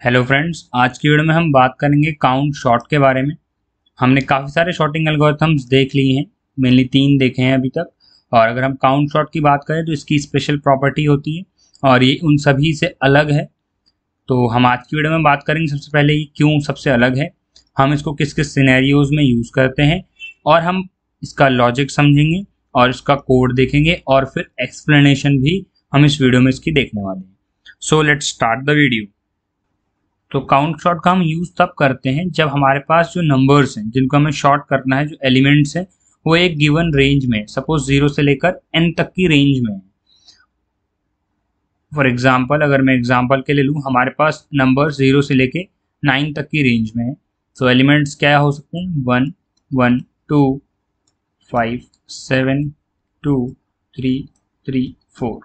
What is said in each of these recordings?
Hello friends, आज की video में हम बात करेंगे काउंट शॉर्ट के बारे में। हमने काफ़ी सारे शॉर्टिंग एल्गोरिथम्स देख लिए हैं, मेनली 3 देखे हैं अभी तक। और अगर हम काउंट शॉर्ट की बात करें तो इसकी स्पेशल प्रॉपर्टी होती है और ये उन सभी से अलग है। तो हम आज की वीडियो में बात करेंगे सबसे पहले ये क्यों सबसे अलग है, हम इसको किस किस सिनेरियोज में यूज़ करते हैं, और हम इसका लॉजिक समझेंगे और इसका कोड देखेंगे और फिर एक्सप्लेनेशन भी हम इस वीडियो में इसकी देखने वाले हैं। So let's start the video. तो काउंट शॉर्ट का हम यूज़ तब करते हैं जब हमारे पास जो नंबर्स हैं जिनको हमें शॉर्ट करना है, जो एलिमेंट्स हैं वो एक गिवन रेंज में, सपोज 0 से लेकर n तक की रेंज में है। फॉर एग्जांपल अगर मैं एग्जांपल के लिए लूँ, हमारे पास नंबर 0 से लेके 9 तक की रेंज में है। तो एलिमेंट्स क्या हो सकते हैं? 1 1 2 5 7 2 3 3 4।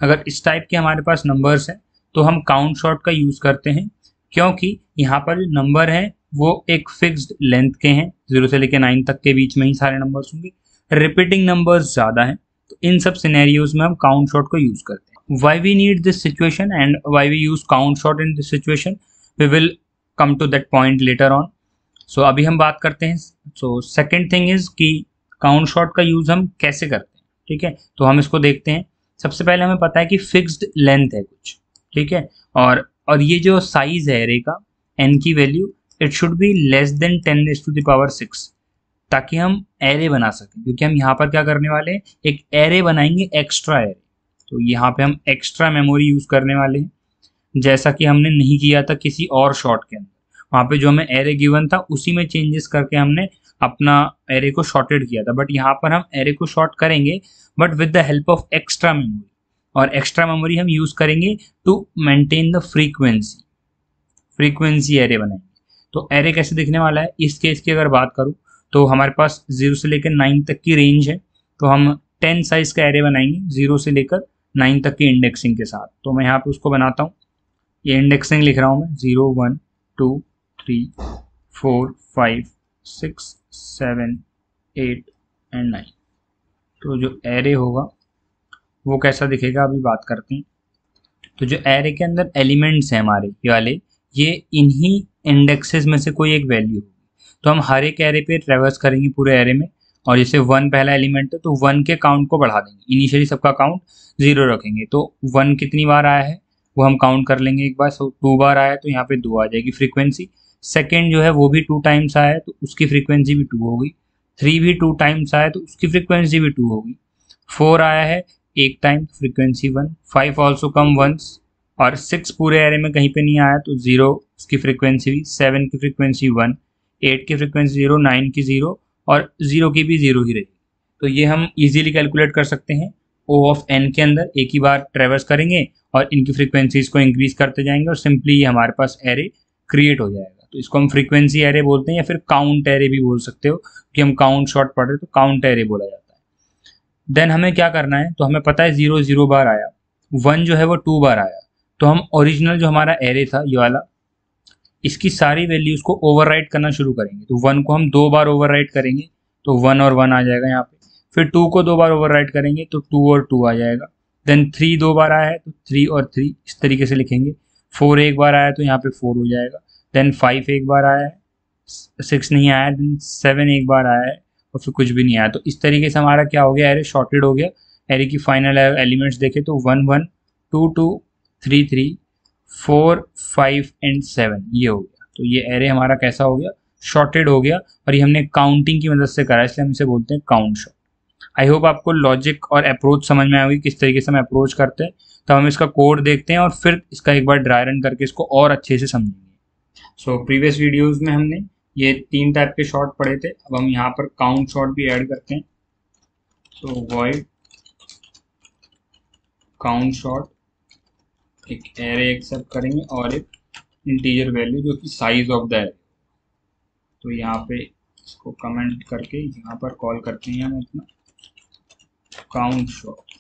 अगर इस टाइप के हमारे पास नंबर्स हैं तो हम काउंट शॉर्ट का यूज़ करते हैं, क्योंकि यहाँ पर जो नंबर हैं वो एक फिक्स्ड लेंथ के हैं। 0 से लेकर 9 तक के बीच में ही सारे नंबर्स होंगे, रिपीटिंग नंबर्स ज़्यादा हैं। तो इन सब सिनेरियोज में हम काउंट शॉर्ट को यूज़ करते हैं। Why we need this situation and why we use count short in this situation, we will come to that point later on. So अभी हम बात करते हैं। सो सेकेंड थिंग इज़ कि काउंट शॉर्ट का यूज़ हम कैसे करते हैं। ठीक है, तो हम इसको देखते हैं। सबसे पहले हमें पता है कि फिक्स्ड लेंथ है कुछ, ठीक है। और ये जो साइज है एरे का, n की value, it should be less than 10⁶, ताकि हम एरे बना सकें। क्योंकि हम यहाँ पर क्या करने वाले हैं, एक एरे बनाएंगे, एक्स्ट्रा एरे। तो यहाँ पे हम एक्स्ट्रा मेमोरी यूज़ करने वाले हैं, जैसा कि हमने नहीं किया था किसी और शॉर्ट के अंदर। वहाँ पे जो हमें एरे गिवन था उसी में चेंजेस करके हमने अपना एरे को शॉर्टेड किया था। बट यहाँ पर हम एरे को शॉर्ट करेंगे, but with the help of extra memory. और एक्स्ट्रा मेमोरी हम यूज़ करेंगे to maintain the frequency array बनाएंगे। तो एरे कैसे दिखने वाला है, इस केस की अगर बात करूँ तो हमारे पास 0 से लेकर 9 तक की रेंज है। तो हम 10 साइज का एरे बनाएंगे 0 से लेकर 9 तक की इंडेक्सिंग के साथ। तो मैं यहाँ पे उसको बनाता हूँ, ये इंडेक्सिंग लिख रहा हूँ मैं, 0 1 2 3 4 5 6 7 8 एंड 9। तो जो एरे होगा वो कैसा दिखेगा अभी बात करते हैं। तो जो एरे के अंदर एलिमेंट्स हैं हमारे ये वाले, ये इन्हीं इंडेक्सेस में से कोई एक वैल्यू होगी। तो हम हर एक एरे पे ट्रेवर्स करेंगे पूरे एरे में, और जैसे 1 पहला एलिमेंट है तो 1 के काउंट को बढ़ा देंगे। इनिशियली सबका काउंट 0 रखेंगे, तो 1 कितनी बार आया है वो हम काउंट कर लेंगे एक बार। सो 2 बार आया है तो यहाँ पे 2 आ जाएगी फ्रीक्वेंसी। सेकेंड जो है वो भी 2 टाइम्स आया है तो उसकी फ्रीक्वेंसी भी 2 होगी। 3 भी 2 टाइम्स आया है तो उसकी फ्रीक्वेंसी भी 2 होगी। 4 आया है एक time, frequency 1। 5 also come once. और 6 पूरे एरे में कहीं पे नहीं आया तो 0 उसकी फ्रीक्वेंसी भी, 7 की फ्रीक्वेंसी 1, 8 की फ्रीक्वेंसी 0, 9 की 0, और 0 की भी 0 ही रहेगी। तो ये हम इजीली कैलकुलेट कर सकते हैं। ओ ऑफ एन के अंदर एक ही बार ट्रेवर्स करेंगे और इनकी फ्रीक्वेंसीज को इंक्रीज करते जाएंगे और सिंपली ये हमारे पास एरे क्रिएट हो जाएगा। तो इसको हम फ्रीक्वेंसी एरे बोलते हैं, या फिर काउंट एरे भी बोल सकते हो, कि हम काउंट शॉर्ट पढ़ रहे तो काउंट एरे बोला जाता है। देन हमें क्या करना है, तो हमें पता है 0 0 बार आया, 1 जो है वो 2 बार आया। तो हम ओरिजिनल जो हमारा एरे था ये वाला, इसकी सारी वैल्यूज को ओवरराइट करना शुरू करेंगे। तो 1 को हम 2 बार ओवरराइट करेंगे तो 1 और 1 आ जाएगा यहाँ पे। फिर 2 को 2 बार ओवरराइट करेंगे तो 2 और 2 आ जाएगा। देन 3 2 बार आया है तो 3 और 3 इस तरीके से लिखेंगे। 4 एक बार आया तो यहाँ पे 4 हो जाएगा। देन 5 एक बार आया है, 6 नहीं आया। देन 7 एक बार आया है और फिर कुछ भी नहीं आया। तो इस तरीके से हमारा क्या हो गया, एरे शॉर्टेड हो गया। एरे की फाइनल एलिमेंट्स देखें तो 1 1 2 2 3 3 4 5 एंड 7 ये हो गया। तो ये एरे हमारा कैसा हो गया, शॉर्टेड हो गया। और ये हमने काउंटिंग की मदद से करा, इसलिए हम इसे बोलते हैं काउंट शॉर्ट। आई होप आपको लॉजिक और अप्रोच समझ में आएगी किस तरीके से हम अप्रोच करते हैं। तो हम इसका कोड देखते हैं और फिर इसका एक बार ड्राई रन करके इसको और अच्छे से समझेंगे। सो प्रीवियस वीडियोस में हमने ये 3 टाइप के शॉर्ट पढ़े थे, अब हम यहाँ पर काउंट शॉर्ट भी ऐड करते हैं। तो वॉइड काउंट शॉर्ट, एक एरे एक्सेप्ट करेंगे और एक इंटीजर वैल्यू जो कि साइज ऑफ द एरे। तो यहाँ पे इसको कमेंट करके यहाँ पर कॉल करते हैं हम अपना काउंट शॉर्ट,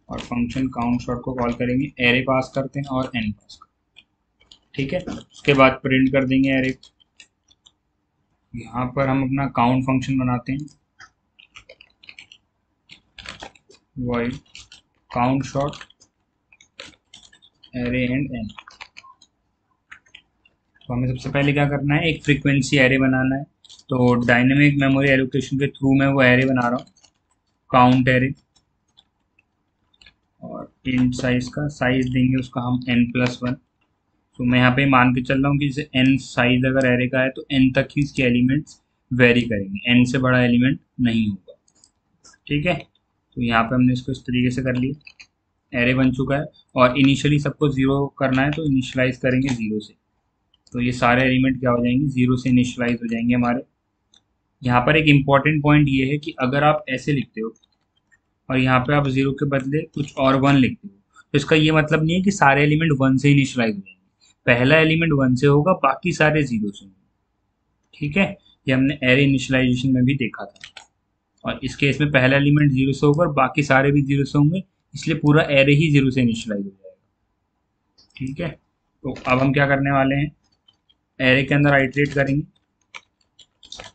और फंक्शन काउंट शॉर्ट को कॉल करेंगे, एरे पास करते हैं और एन पास करते हैं। ठीक है, उसके बाद प्रिंट कर देंगे एरे। यहाँ पर हम अपना काउंट फंक्शन बनाते हैं, void count sort array and n. तो हमें सबसे पहले क्या करना है, एक फ्रीक्वेंसी एरे बनाना है। तो डायनेमिक मेमोरी एलोकेशन के थ्रू मैं वो एरे बना रहा हूँ, काउंट एरे, और इंट साइज का साइज देंगे उसका हम n+1। तो मैं यहाँ पे मान के चल रहा हूँ कि जैसे n साइज अगर एरे का है तो n तक ही इसके एलिमेंट्स वेरी करेंगे, n से बड़ा एलिमेंट नहीं होगा। ठीक है, तो यहाँ पे हमने इसको इस तरीके से कर लिया, एरे बन चुका है। और इनिशियली सबको जीरो करना है तो इनिशियलाइज करेंगे जीरो से, तो ये सारे एलिमेंट क्या हो जाएंगे, जीरो से इनिशियलाइज हो जाएंगे हमारे। यहाँ पर एक इम्पॉर्टेंट पॉइंट ये है कि अगर आप ऐसे लिखते हो और यहाँ पे आप जीरो के बदले कुछ और वन लिखते हो, तो इसका ये मतलब नहीं है कि सारे एलिमेंट वन से इनिशियलाइज हो जाएंगे। पहला एलिमेंट वन से होगा, बाकी सारे जीरो से होंगे। ठीक है, ये हमने एरे इनिशियलाइजेशन में भी देखा था। और इस केस में पहला एलिमेंट जीरो से होगा और बाकी सारे भी जीरो से होंगे, इसलिए पूरा एरे ही जीरो से इनिशियलाइज हो जाएगा। ठीक है, तो अब हम क्या करने वाले हैं, एरे के अंदर आइटरेट करेंगे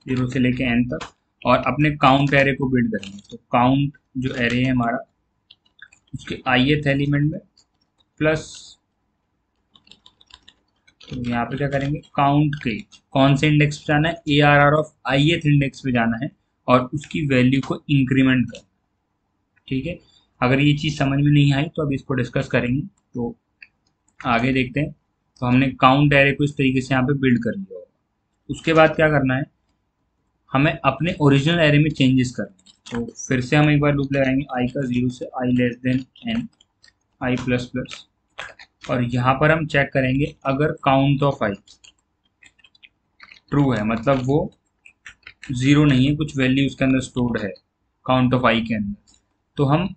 जीरो से लेके एन तक, और अपने काउंट एरे को बिल्ड करेंगे। तो काउंट जो एरे है हमारा, उसके ith एलिमेंट में प्लस, तो यहाँ पे क्या करेंगे, काउंट के कौन से इंडेक्स पे जाना है, ARR ऑफ ith इंडेक्स पे जाना है और उसकी वैल्यू को इंक्रीमेंट करना। ठीक है, अगर ये चीज़ समझ में नहीं आई तो अब इसको डिस्कस करेंगे, तो आगे देखते हैं। तो हमने काउंट एरे को इस तरीके से यहाँ पे बिल्ड कर लिया होगा। उसके बाद क्या करना है, हमें अपने ओरिजिनल एरे में चेंजेस करना है। तो फिर से हम एक बार लूप लगाएंगे, आई का जीरो से आई लेस देन एन, आई प्लस प्लस, और यहाँ पर हम चेक करेंगे अगर काउंट ऑफ आई ट्रू है, मतलब वो जीरो नहीं है, कुछ वैल्यू उसके अंदर स्टोर्ड है काउंट ऑफ आई के अंदर, तो हम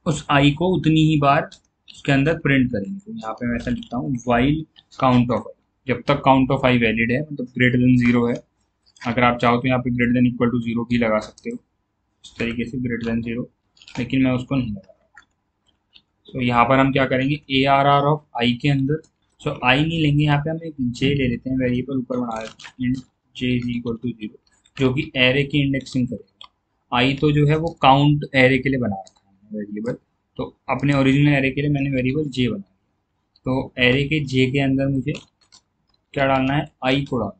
उस आई को उतनी ही बार उसके अंदर प्रिंट करेंगे। तो यहाँ पे मैं ऐसा लिखता हूँ, वाइल काउंट ऑफ आई, जब तक काउंट ऑफ आई वैलिड है, मतलब ग्रेटर देन जीरो है। अगर आप चाहो तो यहाँ पे greater than equal to zero भी लगा सकते हो, इस तरीके से ग्रेटर देन जीरो, लेकिन मैं उसको नहीं लगा। तो यहाँ पर हम क्या करेंगे, ARR ऑफ आई के अंदर, सो आई नहीं लेंगे, यहाँ पे हम एक जे ले लेते हैं, वेरिएबल ऊपर बना देते हैं, int j is equal to zero, जो कि एरे की इंडेक्सिंग करेगा। आई तो जो है वो काउंट एरे के लिए बना रखा है वेरिएबल, तो अपने ओरिजिनल एरे के लिए मैंने वेरिएबल जे बना दिया। तो एरे के जे के अंदर मुझे क्या डालना है, आई को डालना है।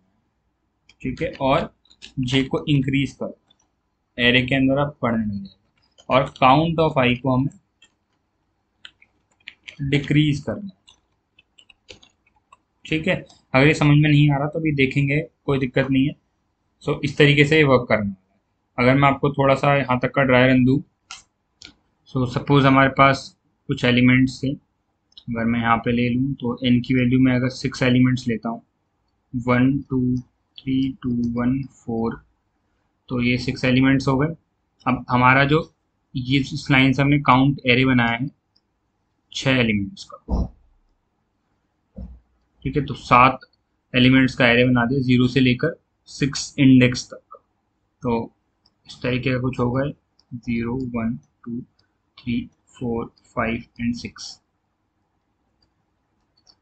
ठीक है, और जे को इंक्रीज करो, एरे के अंदर आप पढ़ने लग जाएगा, और काउंट ऑफ आई को हमें डिक्रीज करना है। ठीक है, अगर ये समझ में नहीं आ रहा तो अभी देखेंगे, कोई दिक्कत नहीं है। सो इस तरीके से ये वर्क करना है। अगर मैं आपको थोड़ा सा यहाँ तक का ड्राई रन दूँ, सो सपोज हमारे पास कुछ एलिमेंट्स थे, अगर मैं यहाँ पे ले लूँ तो n की वैल्यू में अगर 6 एलिमेंट्स लेता हूँ, 1 2 3 2 1 4, तो ये 6 एलिमेंट्स हो गए। अब हमारा जो ये इस लाइन से हमने काउंट एरे बनाया है 6 एलिमेंट्स का। ठीक है, तो 7 एलिमेंट्स का एरे बना दिया, 0 से लेकर 6 इंडेक्स तक। तो इस तरीके का कुछ होगा, 0 1 2 3 4 5 एंड 6।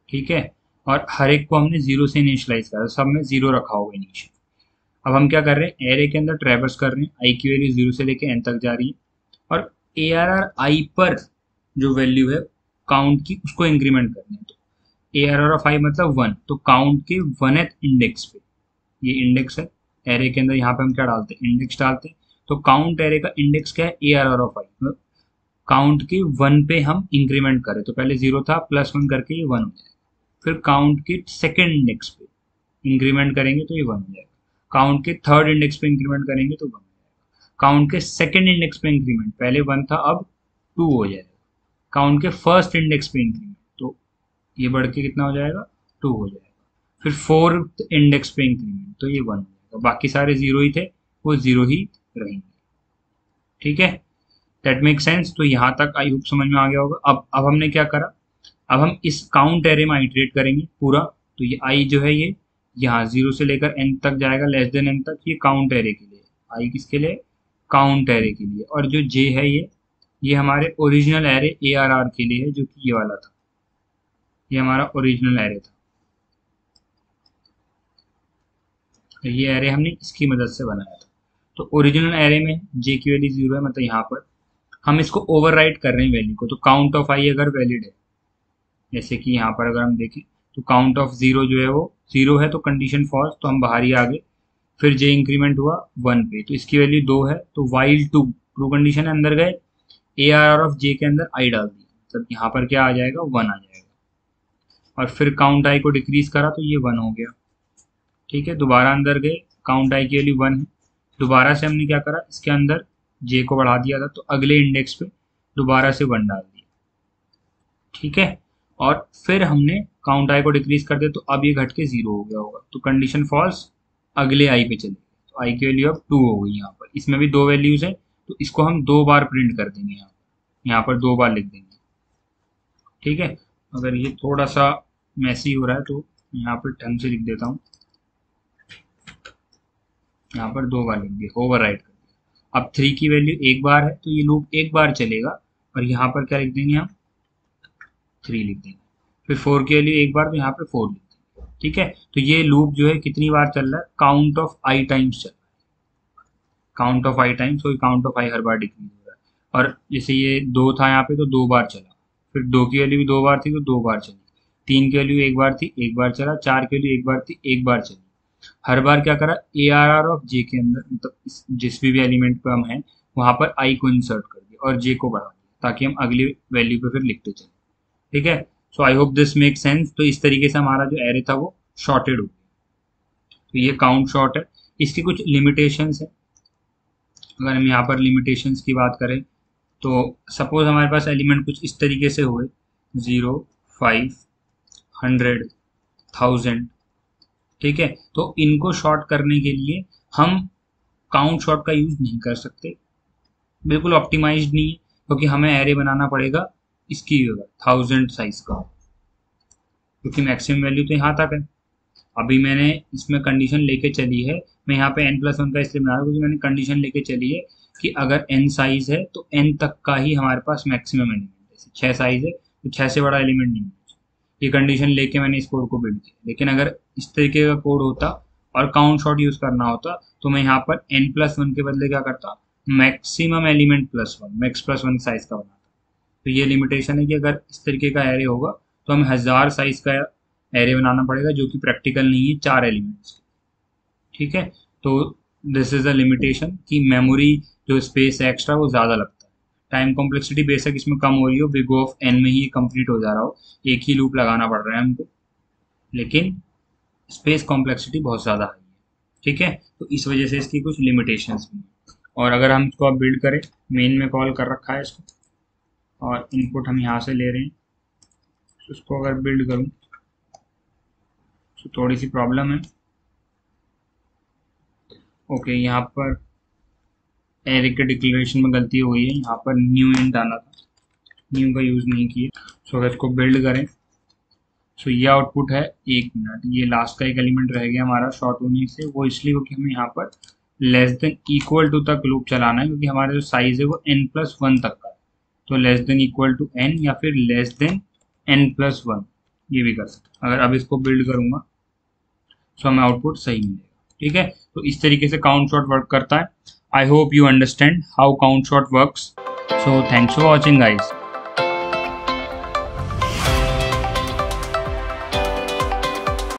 ठीक है, और हर एक को हमने 0 से इनिशियलाइज करा, सब में 0 रखा होगा इनिशियल। अब हम क्या कर रहे हैं, एरे के अंदर ट्रैवर्स कर रहे हैं, आई की वैल्यू 0 से लेकर n तक जा रही है, और ARR आई पर जो वैल्यू है काउंट की उसको इंक्रीमेंट करना है। तो ARR ऑफ आई मतलब 1, तो काउंट के 1th इंडेक्स पे, ये इंडेक्स है एरे के अंदर, यहाँ पे हम क्या डालते हैं, इंडेक्स डालते हैं। तो काउंट एरे का इंडेक्स क्या है, ARR ऑफ आई, मतलब काउंट के 1 पे हम इंक्रीमेंट करें, तो पहले 0 था, +1 करके ये 1 हो जाएगा। फिर काउंट के सेकेंड इंडेक्स पे इंक्रीमेंट करेंगे तो ये 1 हो जाएगा। काउंट के थर्ड इंडेक्स पे इंक्रीमेंट करेंगे तो 1 हो जाएगा। काउंट के सेकेंड इंडेक्स पे इंक्रीमेंट, पहले 1 था अब 2 हो जाएगा। काउंट के फर्स्ट इंडेक्स पे इंक्रीमेंट, तो ये बढ़ के कितना हो जाएगा, 2 हो जाएगा। फिर फोर्थ इंडेक्स पे इंक्रीमेंट, तो ये 1 हो जाएगा। बाकी सारे 0 ही थे, वो 0 ही रहेंगे। ठीक है, दैट मेक सेंस। तो यहाँ तक आई होप समझ में आ गया होगा। अब हमने क्या करा, अब हम इस काउंट एरे में आइटरेट करेंगे पूरा। तो ये आई जो है ये यहाँ 0 से लेकर n तक जाएगा, लेस देन n तक, ये काउंट एरे के लिए। आई किसके लिए, काउंट एरे के लिए। और जो j है ये हमारे ओरिजिनल एरे ARR के लिए है, जो कि ये वाला था, ये हमारा ओरिजिनल एरे था। तो ये एरे हमने इसकी मदद से बनाया था। तो ओरिजिनल एरे में j की वैल्यू 0 है, मतलब यहाँ पर हम इसको ओवरराइट कर रहे हैं वैल्यू को। तो काउंट ऑफ आई अगर वैलिड है, जैसे कि यहाँ पर अगर हम देखें तो काउंट ऑफ 0 जो है वो 0 है तो कंडीशन फॉल्स, तो हम बाहर ही आ गए। फिर j इंक्रीमेंट हुआ 1 पे, तो इसकी वैल्यू 2 है, तो वाइल ट्रू कंडीशन है, अंदर गए, ARR ऑफ j के अंदर i डाल दिया, मतलब यहाँ पर क्या आ जाएगा, 1 आ जाएगा। और फिर काउंट i को डिक्रीज करा तो ये 1 हो गया। ठीक है, दोबारा अंदर गए, काउंट i की वैल्यू 1 है, दोबारा से हमने क्या करा, इसके अंदर j को बढ़ा दिया था, तो अगले इंडेक्स पे दोबारा से 1 डाल दिया। ठीक है, और फिर हमने काउंट i को डिक्रीज कर दिया, तो अब ये घट के 0 हो गया होगा, तो कंडीशन फॉल्स, अगले i पे चले, तो i की वैल्यू अब 2 हो गई। यहाँ पर इसमें भी 2 वैल्यूज है, तो इसको हम 2 बार प्रिंट कर देंगे, यहाँ पर 2 बार लिख देंगे। ठीक है, अगर ये थोड़ा सा मैसी हो रहा है तो यहाँ पर ढंग से लिख देता हूँ, यहाँ पर 2 बार लिख दिया, ओवरराइट कर दिया। अब 3 की वैल्यू 1 बार है, तो ये लूप 1 बार चलेगा, और यहाँ पर क्या लिख देंगे हम, 3 लिख देंगे। फिर 4 की वैल्यू 1 बार, तो यहाँ पे 4 लिख देंगे। ठीक है, तो ये लूप जो है कितनी बार चल रहा है, काउंट ऑफ i टाइम्स चल रहा है, काउंट ऑफ i टाइम्स, तो count of i her bar decrease हो रहा है। और जैसे ये 2 था यहाँ पे, तो 2 बार चला, फिर 2 की वैल्यू भी 2 बार थी, तो 2 बार चली, 3 की वैल्यू 1 बार थी, 1 बार चला, 4 की वैल्यू 1 बार थी, 1 बार चली। हर बार क्या करा, ARR ऑफ j के अंदर, मतलब जिस भी एलिमेंट पे हम हैं वहां पर i को इंसर्ट कर दिया और j को बढ़ा दिया, ताकि हम अगली वैल्यू पे फिर लिखते चले। ठीक है, so I hope this make sense. तो इस तरीके से हमारा जो एरे था वो शॉर्टेड हो गया। तो ये काउंट शॉर्ट है। इसकी कुछ लिमिटेशंस है। अगर हम यहाँ पर लिमिटेशंस की बात करें तो सपोज हमारे पास एलिमेंट कुछ इस तरीके से हुए 0, 5, 100, 1000। ठीक है, तो इनको शॉर्ट करने के लिए हम काउंट शॉर्ट का यूज नहीं कर सकते, बिल्कुल ऑप्टिमाइज्ड नहीं है, क्योंकि हमें एरे बनाना पड़ेगा इसकी 1000 साइज का, क्योंकि मैक्सिमम वैल्यू तो यहाँ तक है। अभी मैंने इसमें कंडीशन लेके चली है, मैं यहाँ पे n+1 का इसलिए बना रहा हूँ क्योंकि मैंने कंडीशन लेके चली है कि अगर n साइज है तो n तक का ही हमारे पास मैक्सिमम एलिमेंट है। जैसे 6 साइज है तो 6 से बड़ा एलिमेंट नहीं है। ये कंडीशन लेके मैंने इस कोड को बिल्ड किया, लेकिन अगर इस तरीके का कोड होता और काउंट शॉर्ट यूज करना होता तो मैं यहाँ पर n+1 के बदले क्या करता, मैक्सिमम एलिमेंट +1, मैक्स+1 साइज का बनाता। तो ये लिमिटेशन है कि अगर इस तरीके का एरे होगा तो हमें 1000 साइज का एरे बनाना पड़ेगा, जो कि प्रैक्टिकल नहीं है 4 एलिमेंट्स। ठीक है, तो दिस इज अ लिमिटेशन कि मेमोरी जो स्पेस है एक्स्ट्रा वो ज़्यादा लगता है। टाइम कॉम्प्लेक्सिटी बेशक इसमें कम हो रही हो, बिग ऑफ n में ही कंप्लीट हो जा रहा हो, एक ही लूप लगाना पड़ रहा है हमको, लेकिन स्पेस कॉम्प्लेक्सिटी बहुत ज़्यादा हाई है। ठीक है, तो इस वजह से इसकी कुछ लिमिटेशंस भी हैं। और अगर हम इसको अब बिल्ड करें, मेन में कॉल कर रखा है इसको, और इनपुट हम यहाँ से ले रहे हैं, तो इसको अगर बिल्ड करूँ तो थोड़ी सी प्रॉब्लम है। ओके, यहाँ पर एरे के डिक्लेरेशन में गलती हो गई है, यहाँ पर न्यू इंट आना था, न्यू का यूज़ नहीं किया। सो अगर इसको बिल्ड करें, सो ये आउटपुट है 1 मिनट। ये लास्ट का एक एलिमेंट रह गया हमारा शॉर्ट होने से, वो इसलिए क्योंकि हमें यहाँ पर लेस देन इक्वल टू तक लूप चलाना है, क्योंकि हमारा जो साइज है वो n+1 तक का है। तो less than equal to n या फिर लेस देन n+1 ये भी कर सकते। अगर अब इसको बिल्ड करूँगा तो हमें आउटपुट सही मिलेगा। ठीक है, तो इस तरीके से काउंट शॉर्ट वर्क करता है। I hope you understand how count short works. So thanks for watching guys.